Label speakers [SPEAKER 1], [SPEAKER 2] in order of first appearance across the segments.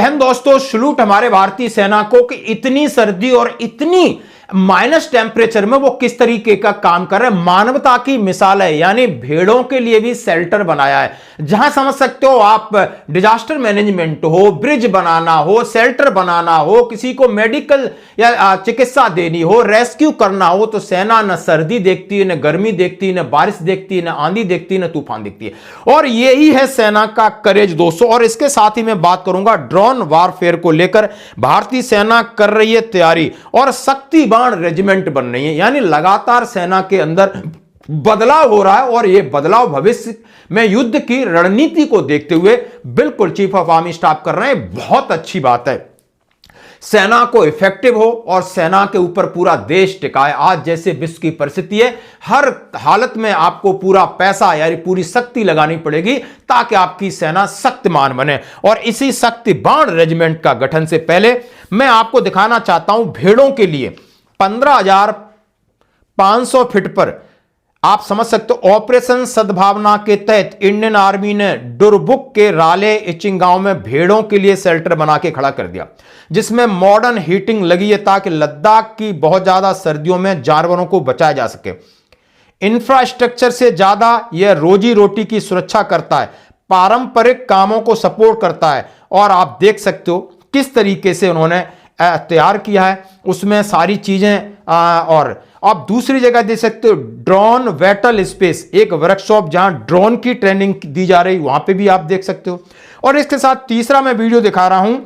[SPEAKER 1] हिंद दोस्तों। सलूट हमारे भारतीय सेना को कि इतनी सर्दी और इतनी माइनस टेम्परेचर में वो किस तरीके का काम कर रहे हैं। मानवता की मिसाल है, यानी भेड़ों के लिए भी शेल्टर बनाया है, जहां समझ सकते हो आप डिजास्टर मैनेजमेंट हो, ब्रिज बनाना हो, शेल्टर बनाना हो, किसी को मेडिकल या चिकित्सा देनी हो, रेस्क्यू करना हो, तो सेना न सर्दी देखती है, न गर्मी देखती है, न बारिश देखती है, न आंधी देखती है, न तूफान देखती है। और यही है सेना का करेज दोस्तों। और इसके साथ ही मैं बात करूंगा ड्रोन वारफेयर को लेकर। भारतीय सेना कर रही है तैयारी और शक्तिबाण रेजिमेंट बन रही है, यानी लगातार सेना के अंदर बदलाव हो रहा है। और यह बदलाव भविष्य में युद्ध की रणनीति को देखते हुए बिल्कुल चीफ ऑफ आर्मी स्टाफ कर रहे हैं। बहुत अच्छी बात है, सेना को इफेक्टिव हो और सेना के ऊपर पूरा देश टिकाए। आज जैसे विश्व की परिस्थिति है, हर हालत में आपको पूरा पैसा यानी पूरी शक्ति लगानी पड़ेगी ताकि आपकी सेना शक्तिमान बने। और इसी शक्तिबाण रेजिमेंट का गठन से पहले मैं आपको दिखाना चाहता हूं भेड़ों के लिए 15,500 फीट पर आप समझ सकते हो ऑपरेशन सद्भावना के तहत इंडियन आर्मी ने डुरबुक के राले इचिंग गांव में भेड़ों के लिए शेल्टर बना के खड़ा कर दिया, जिसमें मॉडर्न हीटिंग लगी है ताकि लद्दाख की बहुत ज्यादा सर्दियों में जानवरों को बचाया जा सके। इंफ्रास्ट्रक्चर से ज्यादा यह रोजी रोटी की सुरक्षा करता है, पारंपरिक कामों को सपोर्ट करता है। और आप देख सकते हो किस तरीके से उन्होंने तैयार किया है, उसमें सारी चीजें। और आप दूसरी जगह देख सकते हो ड्रोन बैटल स्पेस, एक वर्कशॉप जहां ड्रोन की ट्रेनिंग दी जा रही, वहां पे भी आप देख सकते हो। और इसके साथ तीसरा मैं वीडियो दिखा रहा हूं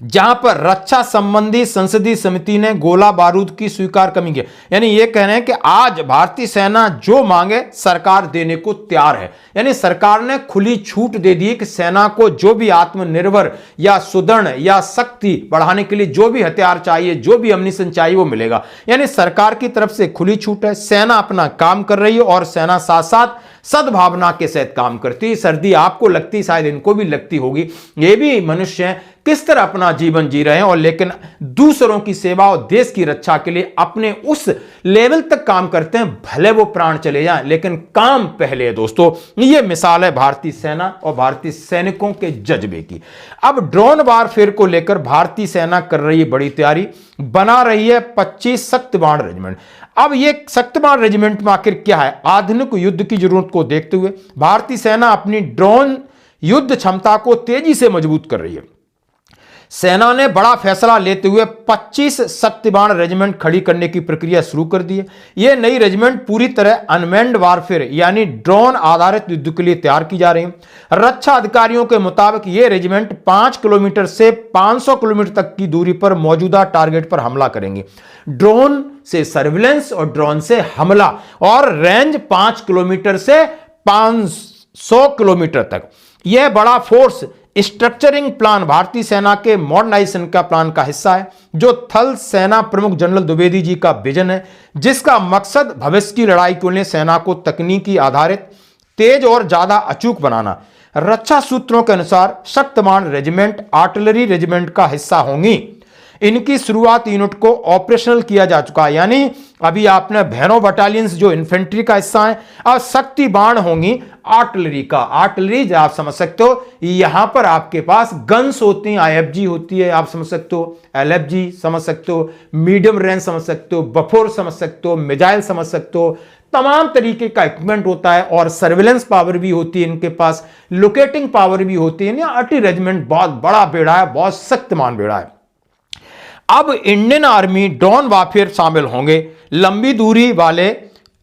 [SPEAKER 1] जहां पर रक्षा संबंधी संसदीय समिति ने गोला बारूद की स्वीकार कमी की, यानी यह कह रहे हैं कि आज भारतीय सेना जो मांगे सरकार देने को तैयार है। यानी सरकार ने खुली छूट दे दी कि सेना को जो भी आत्मनिर्भर या सुदृढ़ या शक्ति बढ़ाने के लिए जो भी हथियार चाहिए, जो भी अम्निशन चाहिए वो मिलेगा। यानी सरकार की तरफ से खुली छूट है, सेना अपना काम कर रही है और सेना साथ साथ सद्भावना के साथ काम करती है। सर्दी आपको लगती, शायद इनको भी लगती होगी। ये भी मनुष्य हैं, किस तरह अपना जीवन जी रहे हैं और लेकिन दूसरों की सेवा और देश की रक्षा के लिए अपने उस लेवल तक काम करते हैं, भले वो प्राण चले जाएं लेकिन काम पहले है दोस्तों। ये मिसाल है भारतीय सेना और भारतीय सैनिकों के जज्बे की। अब ड्रोन वारफेयर को लेकर भारतीय सेना कर रही है बड़ी तैयारी, बना रही है 25 शक्तिबाण रेजिमेंट। अब ये शक्तिबाण रेजिमेंट में आखिर क्या है? आधुनिक युद्ध की जरूरत को देखते हुए भारतीय सेना अपनी ड्रोन युद्ध क्षमता को तेजी से मजबूत कर रही है। सेना ने बड़ा फैसला लेते हुए 25 शक्तिबाण रेजिमेंट खड़ी करने की प्रक्रिया शुरू कर दी है। यह नई रेजिमेंट पूरी तरह अनमैन्ड वारफेयर यानी ड्रोन आधारित युद्ध के लिए तैयार की जा रही है। रक्षा अधिकारियों के मुताबिक यह रेजिमेंट 5 किलोमीटर से 500 किलोमीटर तक की दूरी पर मौजूदा टारगेट पर हमला करेंगे। ड्रोन से सर्विलेंस और ड्रोन से हमला, और रेंज 5 किलोमीटर से 500 किलोमीटर तक। यह बड़ा फोर्स स्ट्रक्चरिंग प्लान भारतीय सेना के मॉडर्नाइजेशन का प्लान का हिस्सा है, जो थल सेना प्रमुख जनरल द्विवेदी जी का विजन है, जिसका मकसद भविष्य की लड़ाई के लिए सेना को तकनीकी आधारित, तेज और ज्यादा अचूक बनाना। रक्षा सूत्रों के अनुसार शक्तिबाण रेजिमेंट आर्टिलरी रेजिमेंट का हिस्सा होंगी। इनकी शुरुआत यूनिट को ऑपरेशनल किया जा चुका है, यानी अभी आपने भैरव बटालियंस जो इन्फेंट्री का हिस्सा है, अब शक्तिबाण होंगी आर्टिलरी का। आर्टिलरी आप समझ सकते हो, यहां पर आपके पास गन्स होती हैं, आईएफजी होती है, आप समझ सकते हो एलएफजी समझ सकते हो, मीडियम रेंज समझ सकते हो, बफोर समझ सकते हो, मिसाइल समझ सकते हो, तमाम तरीके का इक्विपमेंट होता है। और सर्विलेंस पावर भी होती है इनके पास, लोकेटिंग पावर भी होती है। आर्टिलरी रेजिमेंट बहुत बड़ा बेड़ा है, बहुत शक्तिमान बेड़ा है। अब इंडियन आर्मी ड्रोन वारफेयर शामिल होंगे। लंबी दूरी वाले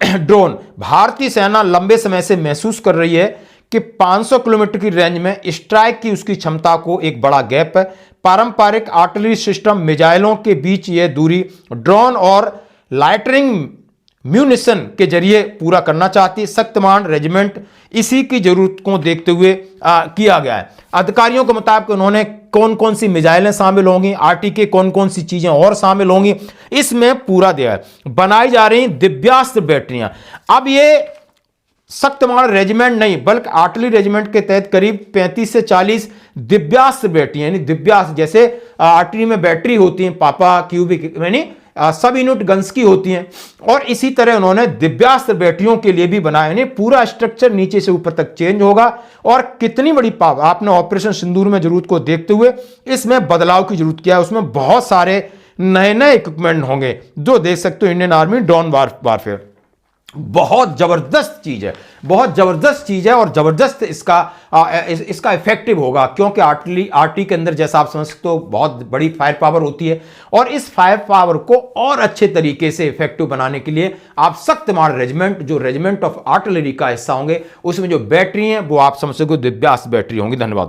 [SPEAKER 1] ड्रोन भारतीय सेना लंबे समय से महसूस कर रही है कि 500 किलोमीटर की रेंज में स्ट्राइक की उसकी क्षमता को एक बड़ा गैप है। पारंपरिक आर्टिलरी सिस्टम मिसाइलों के बीच यह दूरी ड्रोन और लाइटनिंग म्यूनिशन के जरिए पूरा करना चाहती है। शक्तिबाण रेजिमेंट इसी की जरूरत को देखते हुए किया गया है। अधिकारियों के मुताबिक उन्होंने कौन कौन सी मिसाइलें शामिल होंगी, आरटी कौन कौन सी चीजें और शामिल होंगी, इसमें पूरा दिया है। बनाई जा रही दिव्यास्त्र बैटरियां। अब ये शक्तिबाण रेजिमेंट नहीं बल्कि आर्टिलरी रेजिमेंट के तहत करीब 35 से 40 दिव्यास्त्र बैटरियां, यानी दिव्यास्त्र जैसे आर्टिलरी में बैटरी होती है, पापा क्यूबिक यानी सब यूनिट गन्स की होती हैं। और इसी तरह उन्होंने दिव्यास्त्र बैटरियों के लिए भी बनाया, यानी पूरा स्ट्रक्चर नीचे से ऊपर तक चेंज होगा। और कितनी बड़ी पावर, आपने ऑपरेशन सिंदूर में जरूरत को देखते हुए इसमें बदलाव की जरूरत किया है। उसमें बहुत सारे नए नए इक्विपमेंट होंगे जो देख सकते हो। इंडियन आर्मी ड्रोन वारफेयर बहुत जबरदस्त चीज है, बहुत जबरदस्त चीज है। और जबरदस्त इसका इफेक्टिव होगा, क्योंकि आर्टिलरी के अंदर जैसा आप समझ सकते हो बहुत बड़ी फायर पावर होती है। और इस फायर पावर को और अच्छे तरीके से इफेक्टिव बनाने के लिए आप शक्तिमान रेजिमेंट, जो रेजिमेंट ऑफ आर्टिलरी का हिस्सा होंगे, उसमें जो बैटरी है वो आप समझ सकते हो दिव्यास्त्र बैटरी होंगी। धन्यवाद।